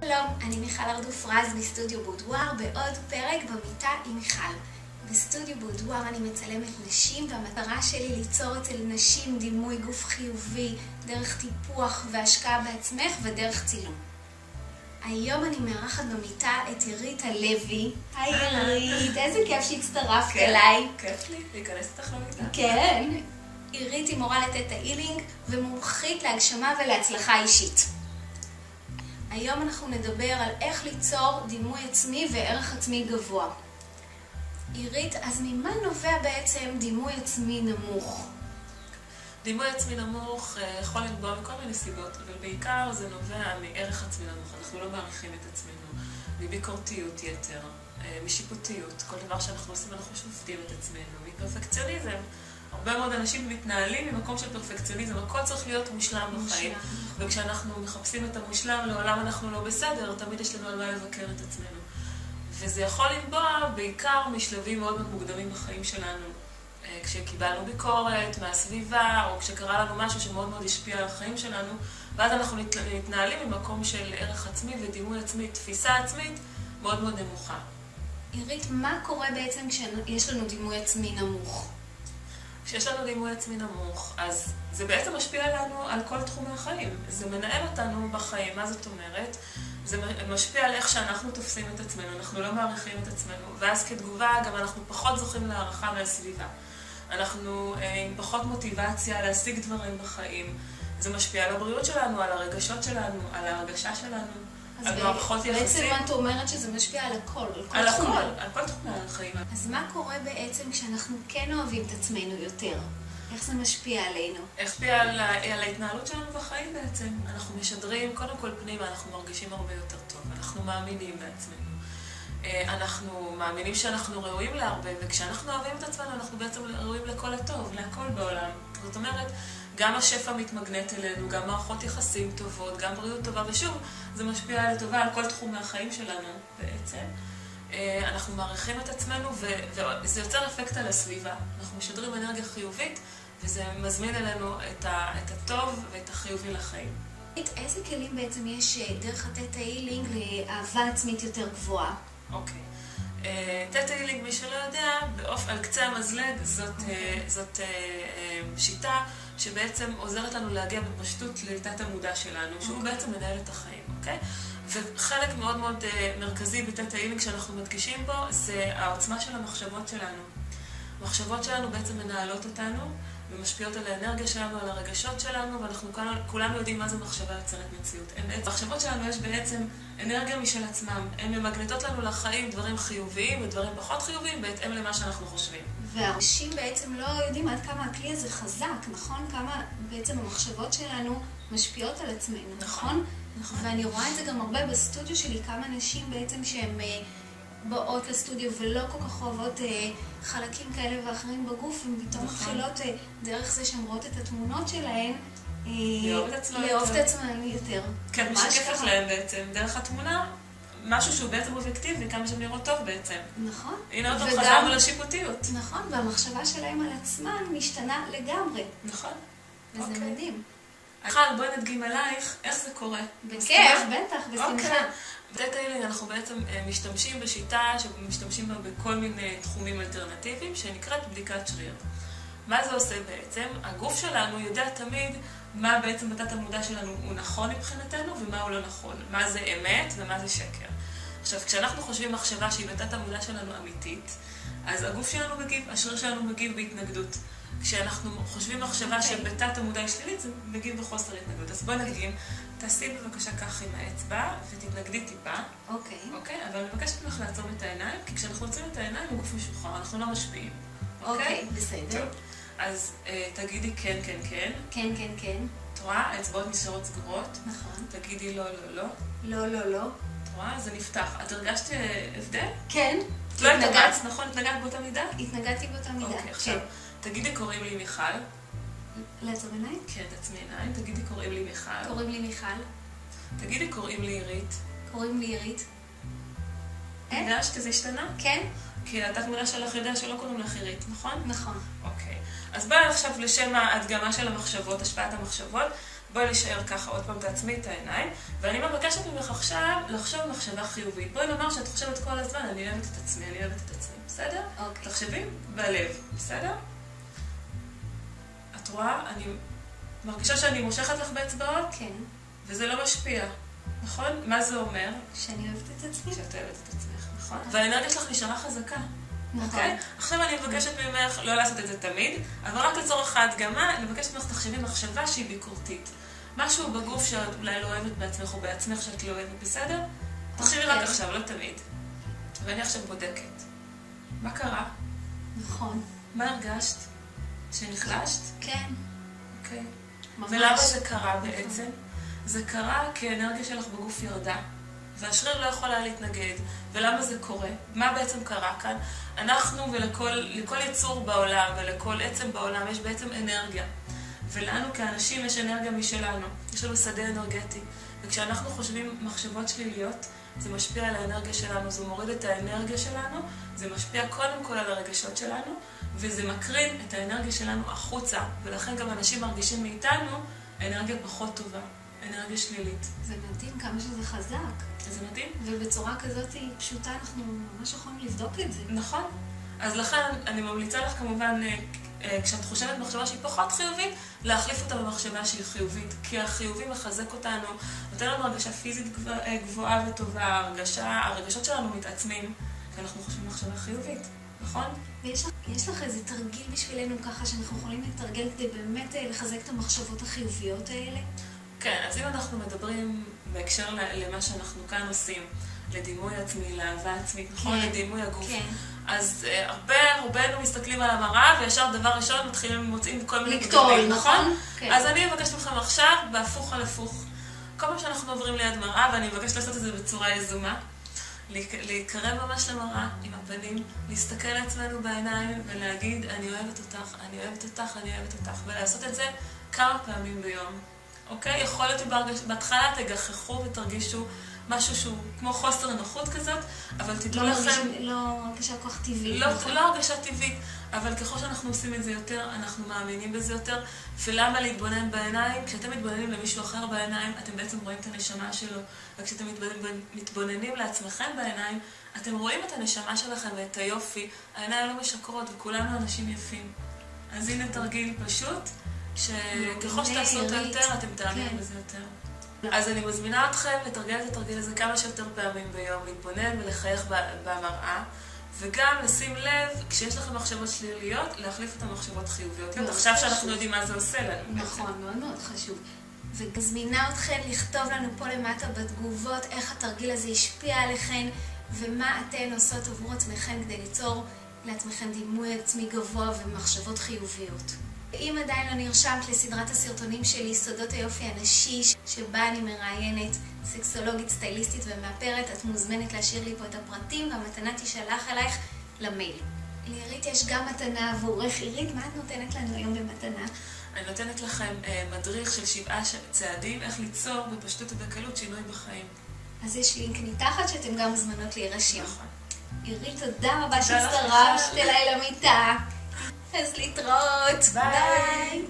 שלום, אני מיכל ארדוף רז בסטודיו בודואר בעוד פרק במיטה עם מיכל. בסטודיו בודואר אני מצלמת נשים, והמטרה שלי ליצור אצל נשים דימוי גוף חיובי דרך טיפוח והשקעה בעצמך ודרך צילום. היום אני מארחת במיטה את עירית הלוי. היי עירית, איזה כיף שהצטרפת אליי. כיף לי, להיכנס איתך למיטה. כן. עירית היא מורה לתטא הילינג ומומחית להגשמה ולהצלחה אישית. היום אנחנו נדבר על איך ליצור דימוי עצמי וערך עצמי גבוה. עירית, אז ממה נובע בעצם דימוי עצמי נמוך? דימוי עצמי נמוך יכול לנבוע מכל מיני סיבות, אבל בעיקר זה נובע מערך עצמי נמוך. אנחנו לא מעריכים את עצמנו, מביקורתיות יתר, משיפוטיות. כל דבר שאנחנו עושים אנחנו שופטים את עצמנו, מפרפקציוניזם. הרבה מאוד אנשים מתנהלים ממקום של פרפקציוניזם, הכל צריך להיות מושלם בחיים. וכשאנחנו מחפשים את המושלם, לעולם אנחנו לא בסדר, תמיד יש לנו על מה לבקר את עצמנו. וזה יכול לנבוע בעיקר משלבים מאוד מאוד מוקדמים בחיים שלנו. כשקיבלנו ביקורת מהסביבה, או כשקרה לנו משהו שמאוד מאוד השפיע על החיים שלנו, ואז אנחנו מתנהלים ממקום של ערך עצמי ודימוי עצמי, תפיסה עצמית מאוד מאוד נמוכה. עירית, מה קורה בעצם כשיש לנו דימוי עצמי נמוך? כשיש לנו דימוי עצמי נמוך, אז זה בעצם משפיע לנו על כל תחומי החיים. זה מנהל אותנו בחיים. מה זאת אומרת? זה משפיע על איך שאנחנו תופסים את עצמנו, אנחנו לא מעריכים את עצמנו, ואז כתגובה גם אנחנו פחות זוכים להערכה מהסביבה. אנחנו עם פחות מוטיבציה להשיג דברים בחיים. זה משפיע על הבריאות שלנו, על הרגשות שלנו, על ההרגשה שלנו, על מערכות יחסים. בעצם את אומרת שזה משפיע על הכל, על הכל, על כל תחומי החיים. אז מה קורה בעצם כשאנחנו כן אוהבים את עצמנו יותר? איך זה משפיע עלינו? איך משפיע על ההתנהלות שלנו בחיים בעצם? אנחנו משדרים, קודם כל פנימה, אנחנו מרגישים הרבה יותר טוב. אנחנו מאמינים בעצמנו. אנחנו מאמינים שאנחנו ראויים להרבה, וכשאנחנו אוהבים את עצמנו, אנחנו בעצם ראויים לכל הטוב, להכל בעולם. זאת אומרת, גם השפע מתמגנט אלינו, גם מערכות יחסים טובות, גם בריאות טובה, ושוב, זה משפיע לטובה על כל תחום מהחיים שלנו בעצם. אנחנו מעריכים את עצמנו, וזה יוצר אפקט על הסביבה. אנחנו משדרים אנרגיה חיובית, וזה מזמין אלינו את הטוב ואת החיובי לחיים. איזה כלים בעצם יש דרך התטא הילינג לאהבה עצמית יותר גבוהה? אוקיי. תטא הילינג, מי שלא יודע, על קצה המזלג, זאת שיטה שבעצם עוזרת לנו להגיע בפשטות לתת המודע שלנו, שהוא בעצם מנהל את החיים, אוקיי? וחלק מאוד מאוד מרכזי בתטא הילינג שאנחנו מדגישים בו, זה העוצמה של המחשבות שלנו. המחשבות שלנו בעצם מנהלות אותנו, ומשפיעות על האנרגיה שלנו, על הרגשות שלנו, ואנחנו כולנו יודעים מה זה מחשבה יוצרת מציאות. במחשבות שלנו יש בעצם אנרגיה משל עצמם. הן ממגנטות לנו לחיים דברים חיוביים ודברים פחות חיוביים, בהתאם למה שאנחנו חושבים. והאנשים בעצם לא יודעים עד כמה הכלי הזה חזק, נכון? כמה בעצם המחשבות שלנו משפיעות על עצמנו, נכון? נכון. ואני רואה את זה גם הרבה בסטודיו שלי, כמה נשים בעצם שהן באות לסטודיו ולא כל כך אוהבות חלקים כאלה ואחרים בגוף, ופתאום מתחילות דרך זה שהן רואות את התמונות שלהן, לאהוב את עצמן יותר. כן, משקפת להן בעצם דרך התמונה, משהו שהוא בעצם אובייקטיבי, כמה שהן נראות טוב בעצם. נכון. הנה עוד חזרנו לשיפוטיות. נכון, והמחשבה שלהם על עצמן משתנה לגמרי. נכון. וזה מדהים. מיכל, בואי נדגים עלייך איך זה קורה. בכיף, בטח, בשמחה. בתטא הילינג אנחנו בעצם משתמשים בשיטה שמשתמשים בה בכל מיני תחומים אלטרנטיביים שנקראת בדיקת שריר. מה זה עושה בעצם? הגוף שלנו יודע תמיד מה בעצם בתת המודע שלנו הוא נכון מבחינתנו ומה הוא לא נכון. מה זה אמת ומה זה שקר. עכשיו, כשאנחנו חושבים מחשבה שהיא בתת המודע שלנו אמיתית, אז הגוף שלנו מגיב, השריר שלנו מגיב בהתנגדות. כשאנחנו חושבים מחשבה שבתת המודע היא שלילית, זה מגיב בחוסר התנגדות. אז בואי נדגים, תעשי בבקשה כך עם האצבע ותתנגדי טיפה. אוקיי? אבל אני מבקשת ממך לעצום את העיניים, כי כשאנחנו עוצמים את העיניים הוא גוף משוחרר, אנחנו לא משפיעים. אוקיי, בסדר. טוב, אז תגידי כן, כן, כן. כן, כן, כן. את רואה? האצבעות נשארות סגורות. נכון. תגידי לא, לא, לא. לא, לא, לא. את רואה? זה נפתח. את הרגשת הבדל? כן. לא התנגדת, נכון? התנגדת באותה מידה? התנגדתי באותה מידה. אוקיי, עכשיו, תגידי קוראים לי מיכל. לעצום עיניים? כן, תעצמי עיניים. תגידי קוראים לי מיכל. קוראים לי מיכל. תגידי קוראים לי עירית. קוראים לי עירית. הרגשת שזה השתנה? כן. כי התת מודע שלך יודע שלא קוראים לך עירית, נכון? נכון. אוקיי. אז בואי עכשיו לשם ההדגמה של המחשבות, השפעת המחשבות. בואי נשאר ככה, עוד פעם תעצמי את העיניים, ואני מבקשת ממך עכשיו לחשוב מחשבה חיובית. בואי נאמר שאת חושבת כל הזמן, אני אוהבת את עצמי, אני אוהבת את עצמי, בסדר? אוקיי. תחשבי בלב, בסדר? את רואה? אני מרגישה שאני מושכת לך באצבעות, כן. וזה לא משפיע, נכון? מה זה אומר? שאני אוהבת את עצמי. שאת אוהבת את עצמך, נכון? והאנרגיה שלך נשארה חזקה. נכון. אוקיי? עכשיו אני מבקשת ממך לא לעשות את זה תמיד, אבל רק לצורך ההדגמה, אני מבקשת ממך תחשבי מחשבה שהיא ביקורתית. משהו בגוף שאת אולי לא אוהבת בעצמך או בעצמך שאת לא אוהבת, בסדר? תחשבי רק עכשיו, לא תמיד. ואני עכשיו בודקת. מה קרה? נכון. מה הרגשת? שנחלשת? כן. אוקיי. ממש. ולמה זה קרה בעצם? זה קרה כי האנרגיה שלך בגוף ירדה, והשריר לא יכול היה להתנגד. ולמה זה קורה? מה בעצם קרה כאן? אנחנו ולכל יצור בעולם ולכל עצם בעולם יש בעצם אנרגיה. ולנו כאנשים יש אנרגיה משלנו. יש לנו שדה אנרגטי. וכשאנחנו חושבים מחשבות שליליות, זה משפיע על האנרגיה שלנו, זה מוריד את האנרגיה שלנו, זה משפיע קודם כל על הרגשות שלנו, וזה מקרין את האנרגיה שלנו החוצה. ולכן גם אנשים מרגישים מאיתנו אנרגיה פחות טובה, אנרגיה שלילית. זה מדהים כמה שזה חזק. זה מדהים. ובצורה כזאת פשוטה אנחנו ממש יכולים לבדוק את זה. נכון. אז לכן אני ממליצה לך כמובן, כשאת חושבת מחשבה שהיא פחות חיובית, להחליף אותה במחשבה שהיא חיובית. כי החיובי מחזק אותנו, נותן לנו הרגשה פיזית גבוהה וטובה, הרגשות שלנו מתעצמים, כי אנחנו חושבים מחשבה חיובית, נכון? ויש לך איזה תרגיל בשבילנו ככה שאנחנו יכולים לתרגל כדי באמת לחזק את המחשבות החיוביות האלה? כן, אז אם אנחנו מדברים בהקשר למה שאנחנו כאן עושים, לדימוי עצמי, לאהבה עצמית, נכון? לדימוי הגוף. כן. אז רובנו מסתכלים על המראה, וישר דבר ראשון מתחילים מוצאים כל מיני לקטול, נכון? כן. אז אני מבקשת מכם עכשיו, בהפוך על הפוך. כל פעם שאנחנו עוברים ליד מראה, ואני מבקשת לעשות את זה בצורה יזומה, להיקרב ממש למראה עם הפנים, להסתכל לעצמנו בעיניים ולהגיד, אני אוהבת אותך, אני אוהבת אותך, אני אוהבת אותך, ולעשות את זה כמה פעמים ביום. אוקיי? יכול להיות שבהתחלה תגחכו ותרגישו משהו שהוא כמו חוסר נוחות כזאת, אבל תדעו לכם... לא הרגשה כל כך טבעית. לא הרגשה טבעית, אבל ככל שאנחנו עושים את זה יותר, אנחנו מאמינים בזה יותר. ולמה להתבונן בעיניים? כשאתם מתבוננים למישהו אחר בעיניים, אתם בעצם רואים את הנשמה שלו. וכשאתם מתבוננים לעצמכם בעיניים, אתם רואים את הנשמה שלכם ואת היופי. העיניים לא משקרות וכולנו אנשים יפים. אז הנה תרגיל פשוט. שככל שתעשו אותו יותר, אתם תאמינו בזה יותר. אז אני מזמינה אתכם לתרגל את התרגיל הזה כמה שיותר פעמים ביום, להתבונן ולחייך במראה, וגם לשים לב, כשיש לכם מחשבות שליליות, להחליף את המחשבות חיוביות. עכשיו שאנחנו יודעים מה זה עושה לנו. נכון, מאוד מאוד חשוב. ומזמינה אתכם לכתוב לנו פה למטה בתגובות איך התרגיל הזה השפיע עליכם, ומה אתן עושות עבור עצמכם כדי ליצור לעצמכם דימוי עצמי גבוה ומחשבות חיוביות. אם עדיין לא נרשמת לסדרת הסרטונים שלי, סודות היופי הנשי, שבה אני מראיינת סקסולוגית, סטייליסטית ומאפרת, את מוזמנת להשאיר לי פה את הפרטים, והמתנה תישלח אלייך למייל. לעירית יש גם מתנה עבורך. עירית, מה את נותנת לנו היום במתנה? אני נותנת לכם מדריך של 7 צעדים, איך ליצור בפשטות ובקלות שינוי בחיים. אז יש לינק מתחת שאתם גם מוזמנות להירשם. נכון. עירית, תודה רבה שהצטרפת אליי למיטה. אז להתראות. ביי.